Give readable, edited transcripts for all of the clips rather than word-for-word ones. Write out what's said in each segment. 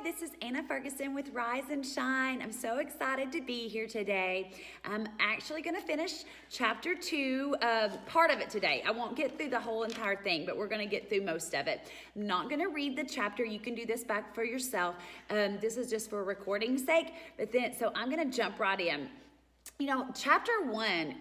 This is Anna Ferguson with Rise and Shine. I'm so excited to be here today. I'm actually going to finish chapter 2, part of it today. I won't get through the whole entire thing, but we're going to get through most of it. I'm not going to read the chapter. You can do this back for yourself. This is just for recording's sake. So I'm going to jump right in. Chapter 1,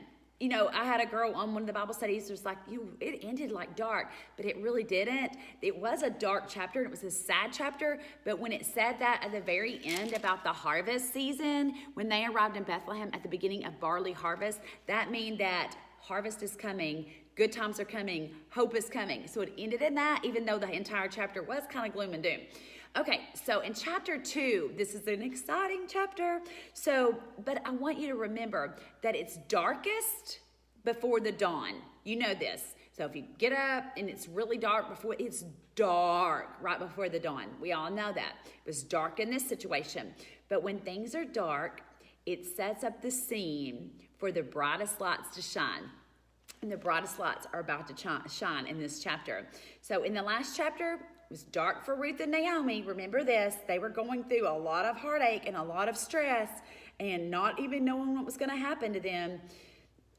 I had a girl on one of the Bible studies who was like, it ended like dark, but it really didn't. It was a dark chapter, and it was a sad chapter, but when it said that at the very end about the harvest season, when they arrived in Bethlehem at the beginning of barley harvest, that means that harvest is coming, good times are coming, hope is coming. So it ended in that, even though the entire chapter was kind of gloom and doom. Okay, so in chapter 2, this is an exciting chapter. But I want you to remember that it's darkest before the dawn. You know this. So if you get up and it's really dark it's dark right before the dawn. We all know that. It was dark in this situation. But when things are dark, it sets up the scene for the brightest lights to shine. And the brightest lights are about to shine in this chapter. So in the last chapter, it was dark for Ruth and Naomi. Remember this, they were going through a lot of heartache and a lot of stress and not even knowing what was going to happen to them.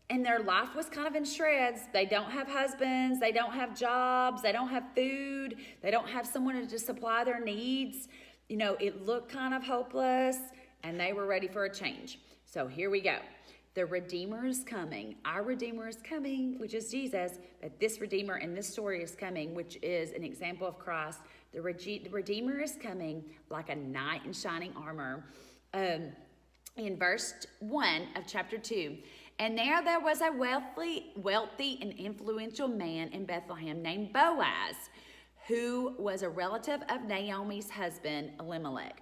And their life was kind of in shreds. They don't have husbands, they don't have jobs, they don't have food, they don't have someone to just supply their needs. It looked kind of hopeless, and they were ready for a change. So here we go. The Redeemer is coming. Our Redeemer is coming, which is Jesus. But this Redeemer in this story is coming, which is an example of Christ. The Redeemer is coming like a knight in shining armor. In verse 1 of chapter 2. And there was a wealthy and influential man in Bethlehem named Boaz, who was a relative of Naomi's husband, Elimelech.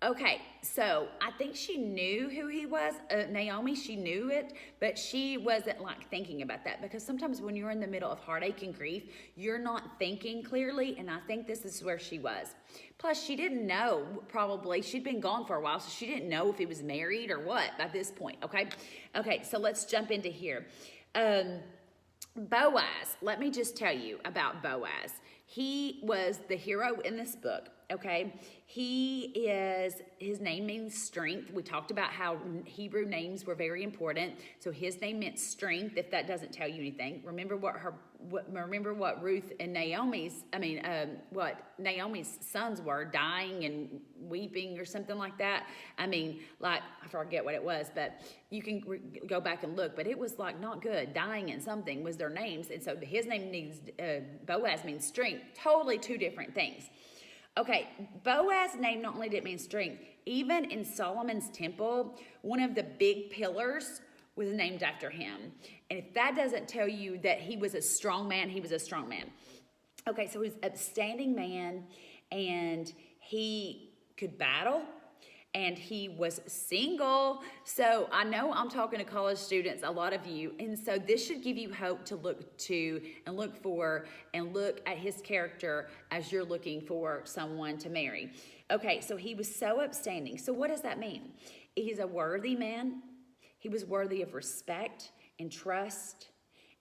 Okay, so I think she knew who he was. Naomi, she knew it, but she wasn't thinking about that, because sometimes when you're in the middle of heartache and grief, you're not thinking clearly, and I think this is where she was. Plus, she didn't know, probably. She'd been gone for a while, so she didn't know if he was married or what by this point, okay? Okay, so let's jump into here. Boaz, let me just tell you about Boaz. He was the hero in this book. Okay, his name means strength. We talked about how Hebrew names were very important. So his name meant strength, if that doesn't tell you anything. Remember what Ruth and what Naomi's sons were, dying and weeping or something like that. I forget what it was, but you can go back and look. But it was not good. Dying and something was their names. And so his name means, Boaz means strength. Totally two different things. Okay, Boaz's name not only did it mean strength, even in Solomon's temple, one of the big pillars was named after him. And if that doesn't tell you that he was a strong man, he was a strong man. Okay, so he was an upstanding man, and he could battle, and he was single. So I know I'm talking to college students, a lot of you, and so this should give you hope to look to and look for and look at his character as you're looking for someone to marry. Okay, so he was so upstanding. So what does that mean? He's a worthy man. He was worthy of respect and trust,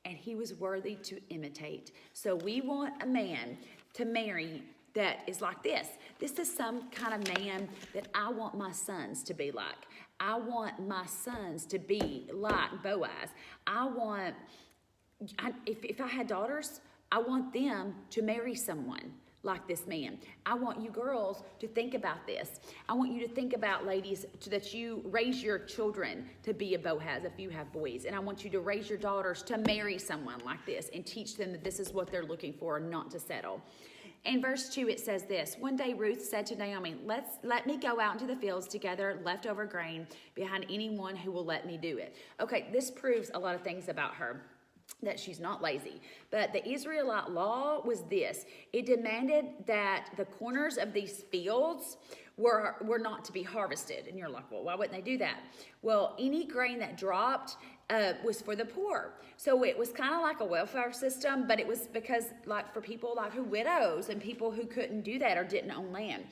and he was worthy to imitate. So we want a man to marry that is like this. This is some kind of man that I want my sons to be like. I want my sons to be like Boaz. If I had daughters, I want them to marry someone like this man. I want you girls to think about this. I want you to think about, ladies, that you raise your children to be a Boaz if you have boys. And I want you to raise your daughters to marry someone like this and teach them that this is what they're looking for, not to settle. In verse 2, it says this: One day Ruth said to Naomi, let me go out into the fields to gather leftover grain behind anyone who will let me do it. Okay, this proves a lot of things about her, that she's not lazy. But the Israelite law was this: it demanded that the corners of these fields were not to be harvested. And you're like, well, why wouldn't they do that? Well, any grain that dropped was for the poor. So it was kind of like a welfare system, but it was because for people who widows and people who couldn't do that or didn't own land.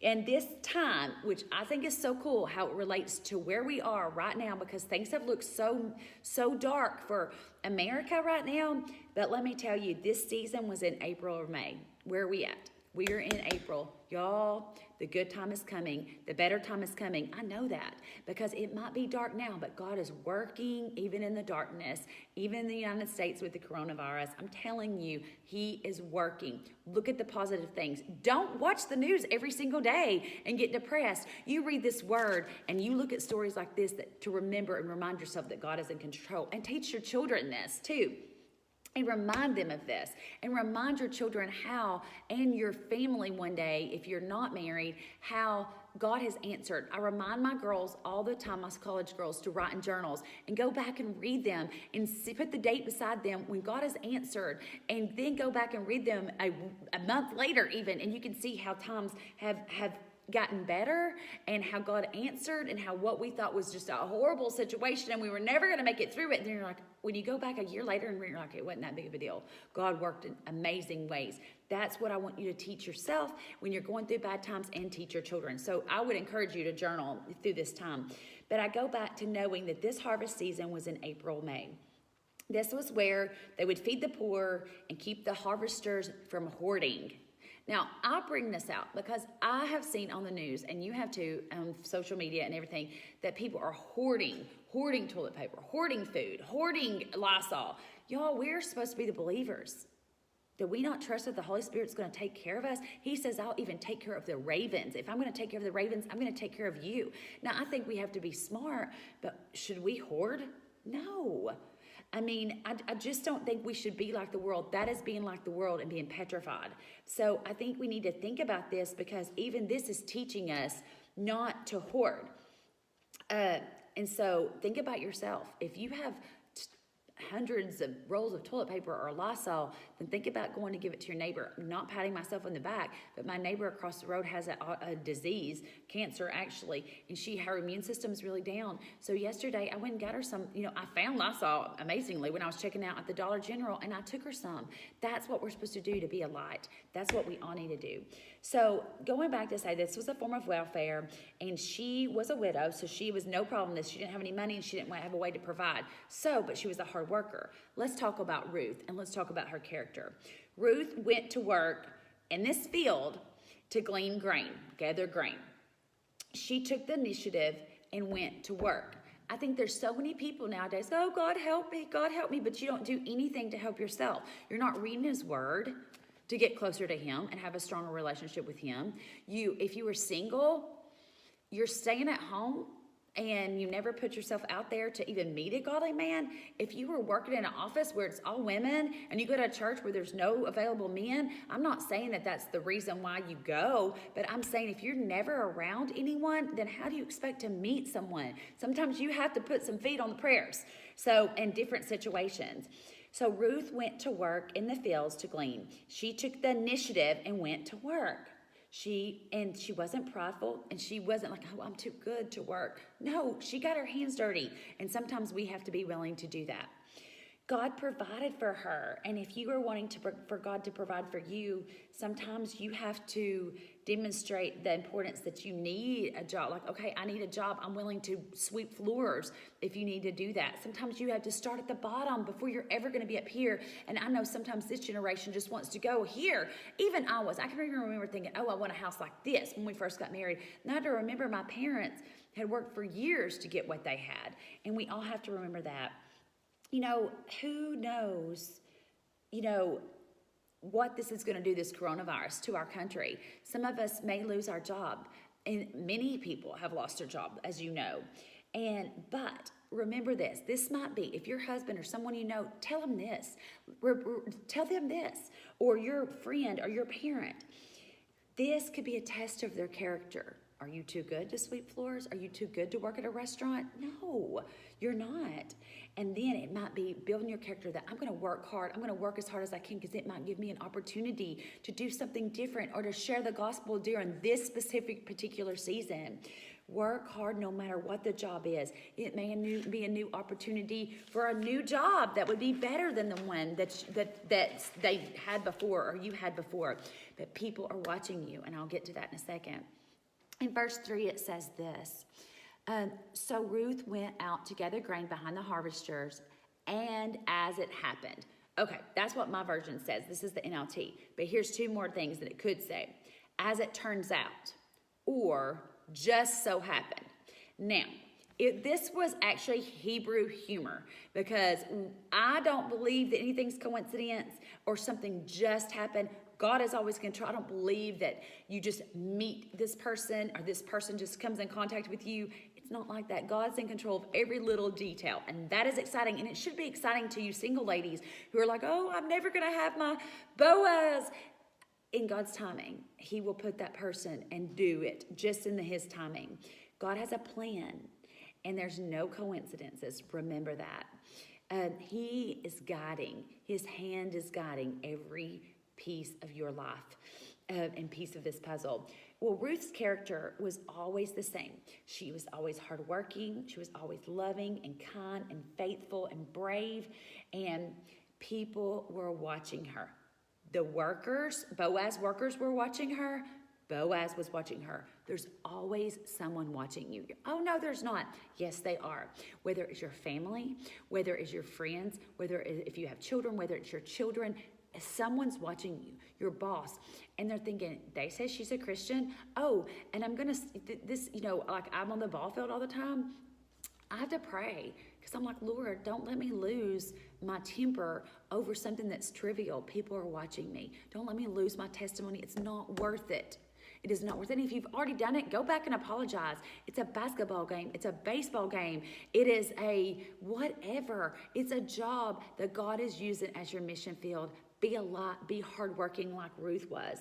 And this time, which I think is so cool how it relates to where we are right now, because things have looked so dark for America right now. But let me tell you, this season was in April or May. Where are we at? We are in April Y'all, the good time is coming. The better time is coming. I know that because it might be dark now, but God is working even in the darkness, even in the United States with the coronavirus. I'm telling you, he is working. Look at the positive things. Don't watch the news every single day and get depressed. You read this word and you look at stories like this to remember and remind yourself that God is in control, and teach your children this too. And remind them of this, and remind your children how, and your family one day, if you're not married, how God has answered. I remind my girls all the time, my college girls, to write in journals and go back and read them and put the date beside them when God has answered, and then go back and read them a month later even, and you can see how times have gotten better, and how God answered, and how what we thought was just a horrible situation and we were never going to make it through it, and then you're like, when you go back a year later and you're like, it wasn't that big of a deal. God worked in amazing ways. That's what I want you to teach yourself when you're going through bad times, and teach your children. So I would encourage you to journal through this time. But I go back to knowing that this harvest season was in April, May. This was where they would feed the poor and keep the harvesters from hoarding. Now, I bring this out because I have seen on the news, and you have too, on social media and everything, that people are hoarding toilet paper, hoarding food, hoarding Lysol. Y'all, we're supposed to be the believers. Do we not trust that the Holy Spirit's going to take care of us? He says, I'll even take care of the ravens. If I'm going to take care of the ravens, I'm going to take care of you. Now, I think we have to be smart, but should we hoard? No. I mean, I just don't think we should be like the world. That is being like the world and being petrified. So I think we need to think about this, because even this is teaching us not to hoard. And so think about yourself. If you have hundreds of rolls of toilet paper or Lysol, then think about going to give it to your neighbor. I'm not patting myself on the back, but my neighbor across the road has a disease, cancer actually, and her immune system is really down. So yesterday I went and got her some, I found Lysol amazingly when I was checking out at the Dollar General, and I took her some. That's what we're supposed to do to be a light. That's what we all need to do. So going back to say, this was a form of welfare, and she was a widow, so she was no problem with this. She didn't have any money, and she didn't have a way to provide. But she was a hard worker. Let's talk about Ruth, and let's talk about her character. Ruth went to work in this field to glean grain, gather grain. She took the initiative and went to work. I think there's so many people nowadays, oh, God help me, but you don't do anything to help yourself. You're not reading his word to get closer to him and have a stronger relationship with him. If you were single, you're staying at home and you never put yourself out there to even meet a godly man. If you were working in an office where it's all women and you go to a church where there's no available men, I'm not saying that that's the reason why you go, but I'm saying if you're never around anyone, then how do you expect to meet someone? Sometimes you have to put some feet on the prayers. So in different situations. So Ruth went to work in the fields to glean. She took the initiative and went to work. She wasn't prideful, and she wasn't like, oh, I'm too good to work. No, she got her hands dirty, and sometimes we have to be willing to do that. God provided for her, and if you are wanting for God to provide for you, sometimes you have to demonstrate the importance that you need a job. Like, okay, I need a job. I'm willing to sweep floors if you need to do that. Sometimes you have to start at the bottom before you're ever going to be up here. And I know sometimes this generation just wants to go here. Even I can even remember thinking, oh, I want a house like this when we first got married. And I had to remember my parents had worked for years to get what they had. And we all have to remember that. Who knows, what this is going to do, this coronavirus, to our country. Some of us may lose our job, and many people have lost their job, as you know. But remember this might be, if your husband or someone you know, tell them this, or your friend or your parent. This could be a test of their character. Are you too good to sweep floors? Are you too good to work at a restaurant? No, you're not. And then it might be building your character that I'm going to work hard. I'm going to work as hard as I can because it might give me an opportunity to do something different or to share the gospel during this particular season. Work hard no matter what the job is. It may be a new opportunity for a new job that would be better than the one that they had before or you had before. But people are watching you, and I'll get to that in a second. In verse 3, it says this. So Ruth went out to gather grain behind the harvesters, and as it happened. Okay, that's what my version says. This is the NLT. But here's two more things that it could say. as it turns out, or just so happened. Now, this was actually Hebrew humor, because I don't believe that anything's coincidence or something just happened. God is always in control. I don't believe that you just meet this person or this person just comes in contact with you. It's not like that. God's in control of every little detail, and that is exciting. And it should be exciting to you single ladies who are like, oh, I'm never going to have my Boaz. In God's timing, he will put that person and do it just in his timing. God has a plan, and there's no coincidences. Remember that. He is guiding. His hand is guiding every piece of your life and piece of this puzzle. Well, Ruth's character was always the same. She was always hardworking. She was always loving and kind and faithful and brave, and people were watching her. The workers, Boaz workers were watching her. Boaz was watching her. There's always someone watching you. Oh, no, there's not. Yes, they are. Whether it's your family, whether it's your friends, whether if you have children, whether it's your children, someone's watching you, your boss, and they're thinking, they say she's a Christian. Oh, and I'm going to, this, like I'm on the ball field all the time. I have to pray because I'm like, Lord, don't let me lose my temper over something that's trivial. People are watching me. Don't let me lose my testimony. It's not worth it. It is not worth it. And if you've already done it, go back and apologize. It's a basketball game. It's a baseball game. It is a whatever. It's a job that God is using as your mission field. Be a lot, be hardworking like Ruth was.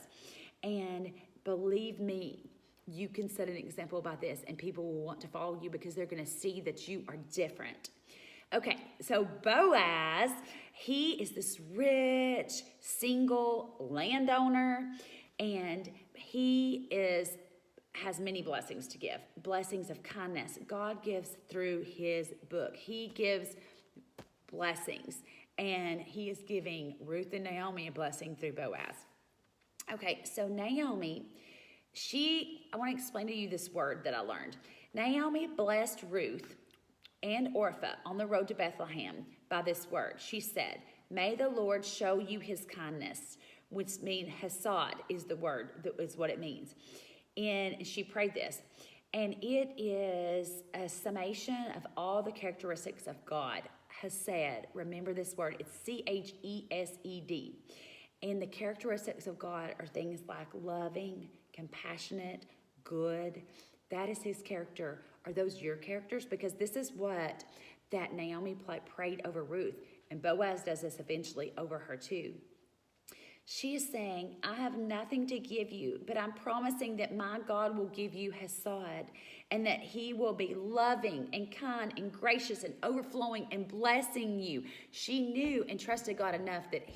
And believe me, you can set an example by this, and people will want to follow you because they're going to see that you are different. Okay, so Boaz, he is this rich, single landowner, and he has many blessings to give, blessings of kindness. God gives through his book. He gives blessings, and he is giving Ruth and Naomi a blessing through Boaz. Okay, so Naomi, I want to explain to you this word that I learned. Naomi blessed Ruth and Orpah on the road to Bethlehem by this word. She said, may the Lord show you his kindness, which means Hesed is the word, that is what it means. And she prayed this. And it is a summation of all the characteristics of God. Hesed, remember this word, it's Chesed. And the characteristics of God are things like loving, compassionate, good. That is his character. Are those your characters? Because this is what that Naomi prayed over Ruth. And Boaz does this eventually over her too. She is saying, I have nothing to give you, but I'm promising that my God will give you Hesed, and that he will be loving and kind and gracious and overflowing and blessing you. She knew and trusted God enough that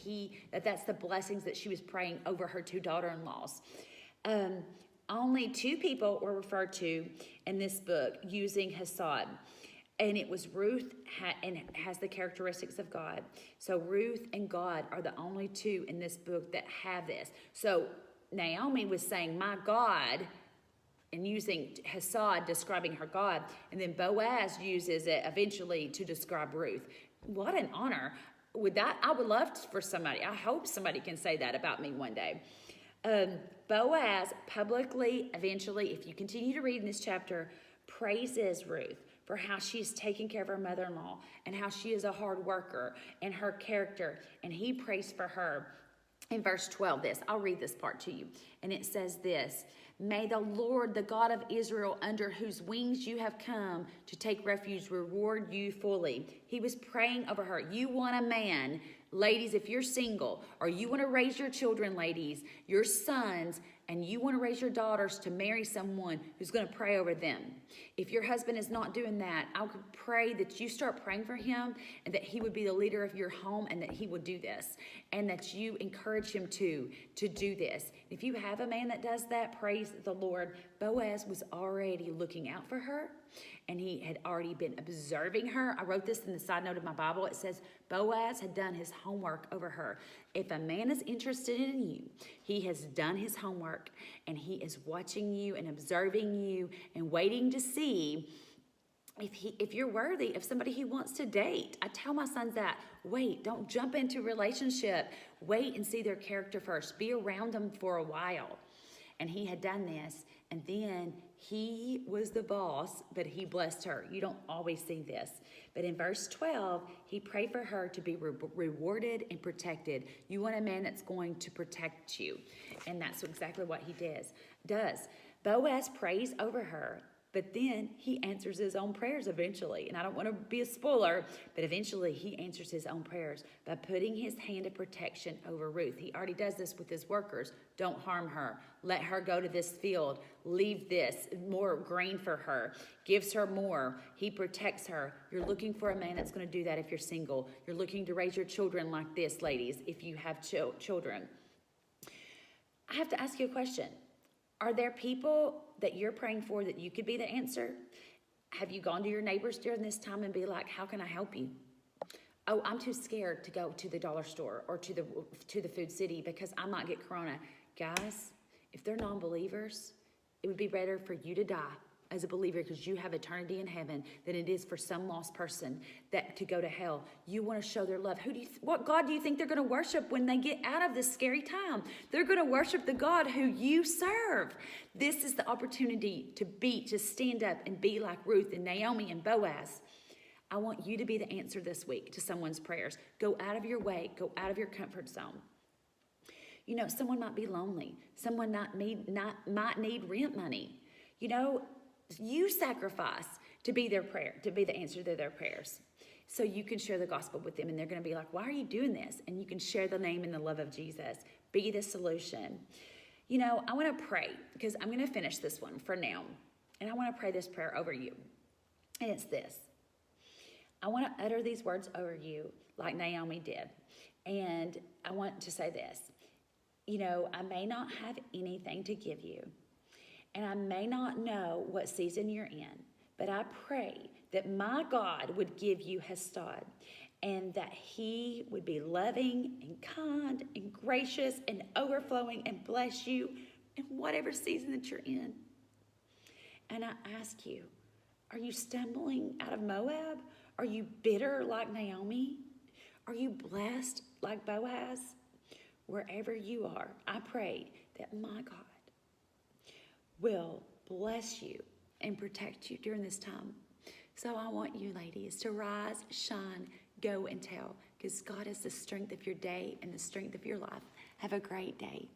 that's the blessings that she was praying over her two daughter-in-laws. Only two people were referred to in this book using Hesed. And it was Ruth, and has the characteristics of God. So Ruth and God are the only two in this book that have this. So Naomi was saying, my God, and using Hesed, describing her God. And then Boaz uses it eventually to describe Ruth. What an honor. I would love for somebody, I hope somebody can say that about me one day. Boaz publicly, eventually, if you continue to read in this chapter, praises Ruth for how she's taking care of her mother-in-law and how she is a hard worker and her character. And he prays for her. In verse 12, I'll read this part to you. And it says this, may the Lord, the God of Israel, under whose wings you have come to take refuge, reward you fully. He was praying over her. You want a man, ladies, if you're single, or you want to raise your children, ladies, your sons, and you want to raise your daughters to marry someone who's going to pray over them. If your husband is not doing that, I would pray that you start praying for him, and that he would be the leader of your home, and that he would do this, and that you encourage him to do this. If you have a man that does that, praise the Lord. Boaz was already looking out for her, and he had already been observing her. I wrote this in the side note of my Bible. It says, Boaz had done his homework over her. If a man is interested in you, he has done his homework, and he is watching you and observing you and waiting to see if you're worthy of somebody he wants to date. I tell my sons that. Wait, don't jump into a relationship. Wait and see their character first. Be around them for a while. and he had done this, and then he was the boss, but he blessed her. You don't always see this. But in verse 12, he prayed for her to be rewarded and protected. You want a man that's going to protect you. And that's exactly what he does. Boaz prays over her, but then he answers his own prayers eventually. And I don't want to be a spoiler, but eventually he answers his own prayers by putting his hand of protection over Ruth. He already does this with his workers. Don't harm her. Let her go to this field. Leave this. More grain for her. Gives her more. He protects her. You're looking for a man that's going to do that if you're single. You're looking to raise your children like this, ladies, if you have children. I have to ask you a question. Are there people that you're praying for that you could be the answer? Have you gone to your neighbors during this time and be like, how can I help you? Oh, I'm too scared to go to the dollar store or to the food city because I might get corona. Guys, if they're non-believers, it would be better for you to die as a believer because you have eternity in heaven than it is for some lost person that to go to hell. You want to show their love. What God do you think they're going to worship when they get out of this scary time? They're going to worship the God who you serve. This is the opportunity to stand up and be like Ruth and Naomi and Boaz. I want you to be the answer this week to someone's prayers. Go out of your way. Go out of your comfort zone. You know, someone might be lonely. Someone might need rent money. You know, you sacrifice to be their prayer, to be the answer to their prayers. So you can share the gospel with them and they're going to be like, why are you doing this? And you can share the name and the love of Jesus. Be the solution. You know, I want to pray because I'm going to finish this one for now. And I want to pray this prayer over you. And it's this. I want to utter these words over you like Naomi did. And I want to say this. You know, I may not have anything to give you. And I may not know what season you're in, but I pray that my God would give you hesed and that he would be loving and kind and gracious and overflowing and bless you in whatever season that you're in. And I ask you, are you stumbling out of Moab? Are you bitter like Naomi? Are you blessed like Boaz? Wherever you are, I pray that my God will bless you and protect you during this time. So I want you, ladies, to rise, shine, go and tell, because God is the strength of your day and the strength of your life. Have a great day.